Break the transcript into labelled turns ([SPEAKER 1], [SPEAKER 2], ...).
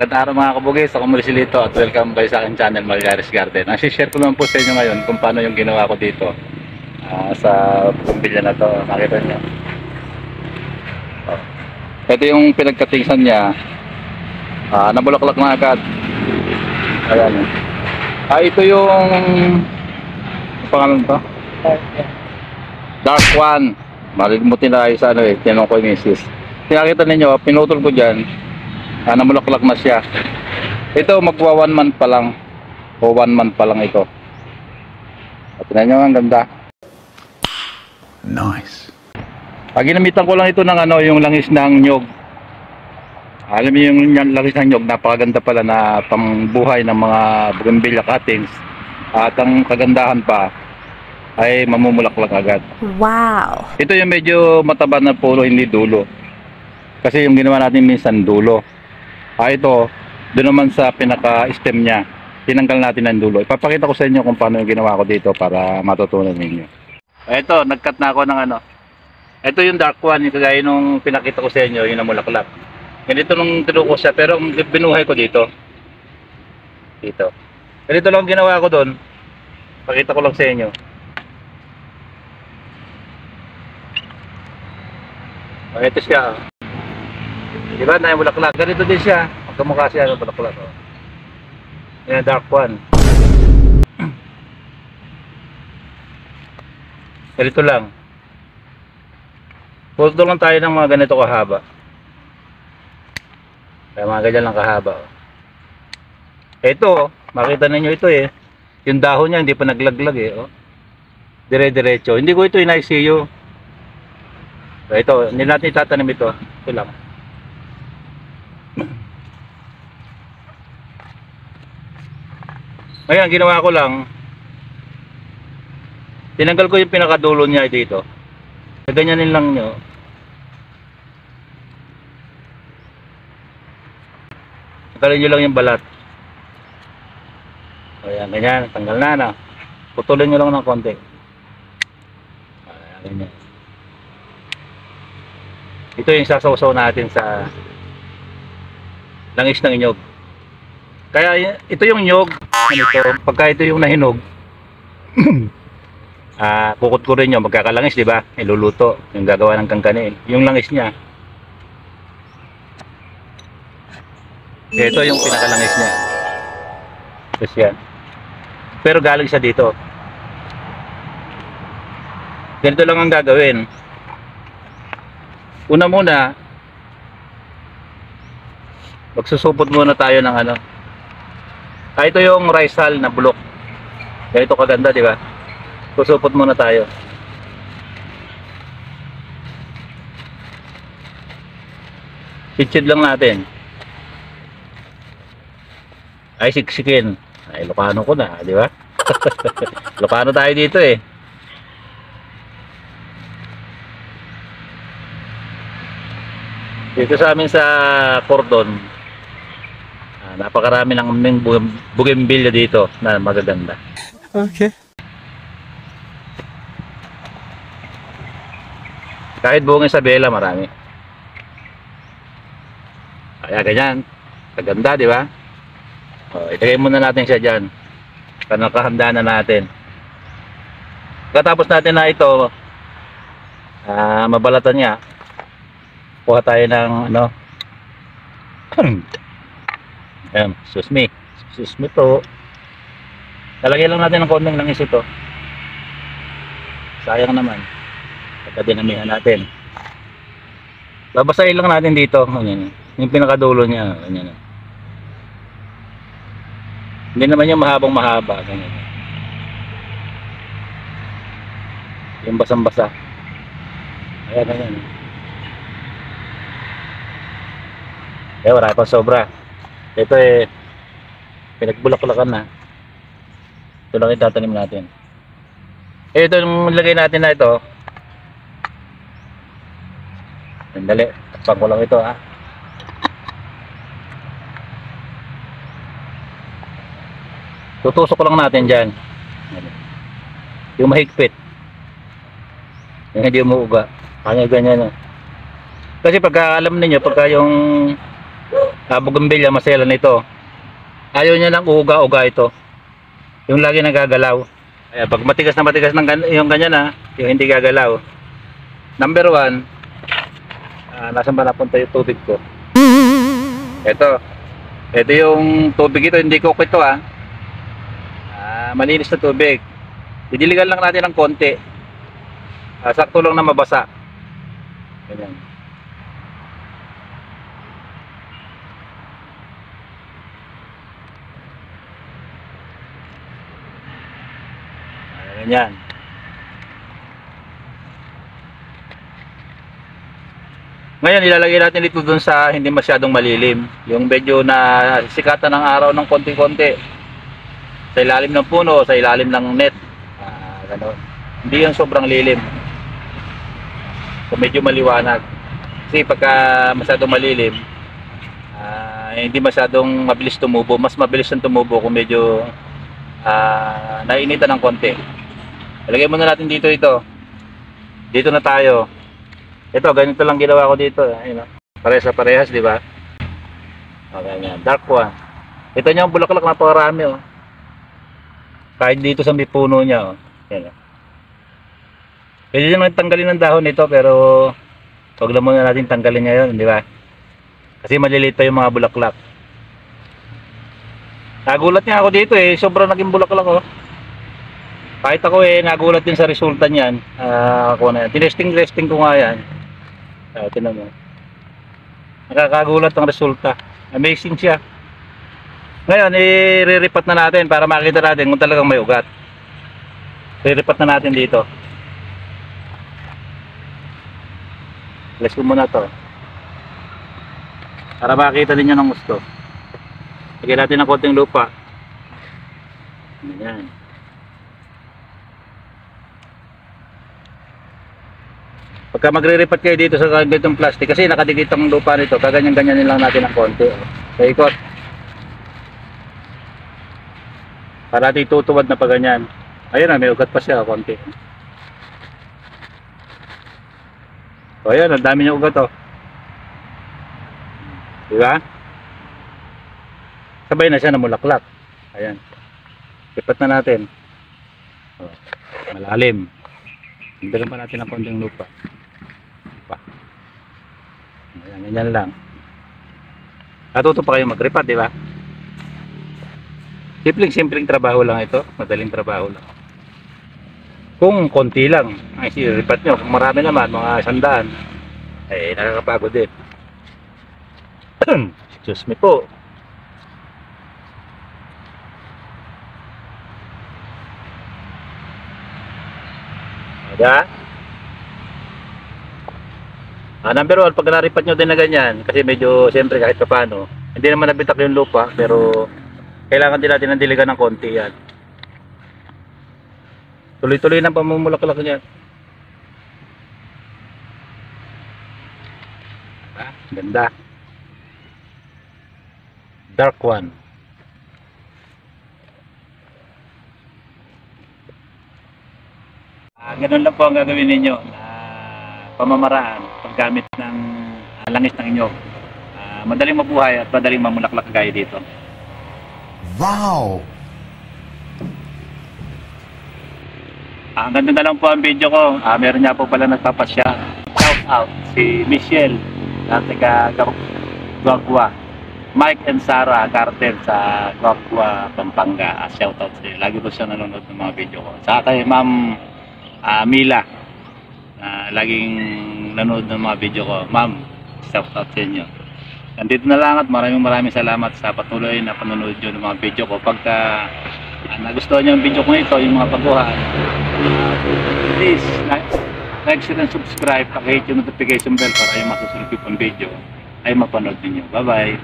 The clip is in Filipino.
[SPEAKER 1] Magandang araw mga kabugis, ako muli si Lito at welcome kayo sa aking channel, Malgares Garden. Ang share ko naman po sa inyo ngayon kung paano yung ginawa ko dito sa bumbilya na to. Nakita nyo. Ito yung pinagkatingsan niya. Nabulaklak na agad. Ayan. Ito yung pangalan to? Dark one. Malimutin na sa ano tinanong ko yung misis. Nakita ninyo, pinutol ko dyan. Namulaklak na siya. Ito magwa 1 month pa lang. O 1 month pa lang ito. At tingnan nyo, ang ganda. Nice. Ginamitan ko lang ito ng yung langis ng nyog. Alam niyo yung langis ng nyog, napakaganda pala na pambuhay ng mga bougainvillea cuttings. At ang kagandahan pa ay mamumulaklak agad. Wow. Ito yung medyo mataba na pulo, hindi dulo. Kasi yung ginawa natin minsan dulo. Ito, doon naman sa pinaka-stem niya, tinanggal natin ang dulo. Ipapakita ko sa inyo kung paano yung ginawa ko dito para matutunan ninyo. Ito, nag-cut na ako ng Ito yung dark one, yung kagaya nung pinakita ko sa inyo, yung namulaklak. Ganito nung tinuko siya, pero ang binuhay ko dito. Dito. Ganito lang ginawa ko doon. Pakita ko lang sa inyo. Ito siya. Diba na yung bulaklak? Ganito din siya. Magkamukha siya ng bulaklak. Yan, dark one. Ganito lang. Puto lang tayo ng mga ganito kahaba. Kaya mga ganyan lang kahaba. Ito, makita ninyo ito yung dahon niya hindi pa naglaglag dire-diretso. Hindi ko ito inaisiyo. Ito, hindi natin itatanim ito. Ito lang. Ngayon, ginawa ko lang, tinanggal ko yung pinakadulo niya dito. Ganyanin lang nyo. Tanggalin nyo lang yung balat. Ayan, ganyan. Tanggal na. Putulin nyo lang ng konti. Ayan, ganyan. Ito yung sasawsaw natin sa langis ng inyog. Kaya ito yung nyog. Pagka ito yung nahinog, kukut ko rin yun, magkakalangis, di ba? Iluluto, yung gagawa ng kangkani. Yung langis niya. Ito yung pinakalangis niya. Tapos yan. Pero galing siya dito. Ganito lang ang gagawin. Una muna, magsusupot muna tayo ng ito yung rice hull na bulok. Ganito kaganda, di ba? Susupot muna tayo. Sitsid lang natin. Ay, siksikin. Ay, Ilocano ko na, di ba? Ilocano tayo dito Dito sa amin sa Cordon, napakarami ng bougainvillea dito na magaganda. Okay. Kahit buong Isabela marami. Kaya ganyan. Kaganda, di ba? Ilagay muna natin siya dyan. Nakahanda na natin. Katapos natin na ito, mabalatan niya. Kuha tayo ng ayan, susmi to. Lalagyan lang natin ng konting langis ito. Sayang naman pagka dinamihan natin. Babasahin lang natin dito. Ganyan. Yung pinakadulo niya. Ganyan. Hindi naman yung mahabang mahaba. Ganyan. Yung basang basa. Ayan, ayan. Wala pa sobra. Ito pinagbulaklakan na. Ito lang itatanim natin. Ito yung lagay natin na ito. Sandali, takpan ko lang ito Tutusok ko lang natin dyan. Yung mahigpit. Yung hindi umuuga. Kanya ganyan Kasi pagka alam niyo pagka yung bougainvillea masela nito. Ayaw niya ng uga-uga ito. Yung lagi nagagalaw. Kaya pag matigas na matigas ng yung ganyan na, yung hindi gagalaw. Number 1, nasan ba napunta yung tubig ko? Ito yung tubig ito, hindi ko ito malinis na tubig. Didiligan lang natin ng konti. Sakto lang na mabasa. Ganyan. Ganyan. Ngayon ilalagay natin ito dun sa hindi masyadong malilim, yung medyo na sikatan ng araw ng konti-konti sa ilalim ng puno, sa ilalim ng net, gano'n. Hindi yung sobrang lilim, so medyo maliwanag, kasi pagka masyadong malilim, hindi masyadong mabilis tumubo. Mas mabilis ang tumubo kung medyo nainitan ng konti. Ilagay muna natin dito dito na tayo. Ito, ganito lang ginawa ko dito. Ayun, parehas sa parehas, di ba? Okay, yan. Dark one. Ito niya ang bulaklak, napakarami, oh. Kahit dito sa may puno niya, oh. Yan, oh. Pwede naman tanggalin ng dahon nito, pero wag lang muna natin tanggalin ngayon, di ba? Kasi maliliit pa yung mga bulaklak. Nagulat nga ako dito, sobrang naging bulaklak, oh. Kahit ako, nagulat din sa resulta niyan. Tinesting ko nga yan. Tinan mo. Nakakagulat ang resulta. Amazing siya. Ngayon, i-re-repat na natin para makita natin kung talagang may ugat. Re-repat na natin dito. Let's go muna to. Para makita din nyo ng gusto. Lagyan natin ng konting lupa. Ayan. Pagka magre-repat kayo dito sa ganitong plastic, kasi nakadikit ang lupa nito, kaganyan-ganyanin lang natin ng konti. Sa ikot. Para natin tutuwad na pa ganyan. Ayun may ugat pa siya, konti. So ayan, ang dami niya ugat, oh. Diba? Sabay na siya na mulaklak. Ayan. Ipat na natin. Oh, malalim. Hindagan pa natin ng konting lupa. Ayan, ganyan lang. Natuto pa kayo mag-repat, di ba? Simpleng trabaho lang ito. Madaling trabaho lang. Kung konti lang ang i-repat nyo, kung marami naman, mga 100, nakakapagod din. Excuse me po. Diba? Number 1, pag naripat nyo din na ganyan, kasi medyo siyempre kahit paano, hindi naman nabitak yung lupa, pero kailangan din natin ng diligan ng konti yan. Tuloy-tuloy ng pamumulaklak niyan. Ganda. Dark one. Ganun lang po ang gagawin ninyo na pamamaraan paggamit ng langis ng inyo. Madaling mabuhay at madaling mamulaklak gaya dito.
[SPEAKER 2] Wow!
[SPEAKER 1] Ganun na lang po ang video ko. Meron niya po pala nagpapasya. Shout out si Michelle na taga Guagua. Mike and Sarah Garden sa Guagua, Pampanga. Shout out sa iyo. Lagi po siya nanonood ng mga video ko. Sa kay Ma'am Mila, laging nanonood ng mga video ko. Ma'am, shout out sa inyo. Nandito na lang at maraming salamat sa patuloy na panonood nyo ng mga video ko. Pagka nagustuhan nyo yung video ko ito, yung mga pagbuhan, please like, share, and subscribe. Pakihit yung notification bell para yung masusunod ko pang video ay mapanood ninyo. Bye bye.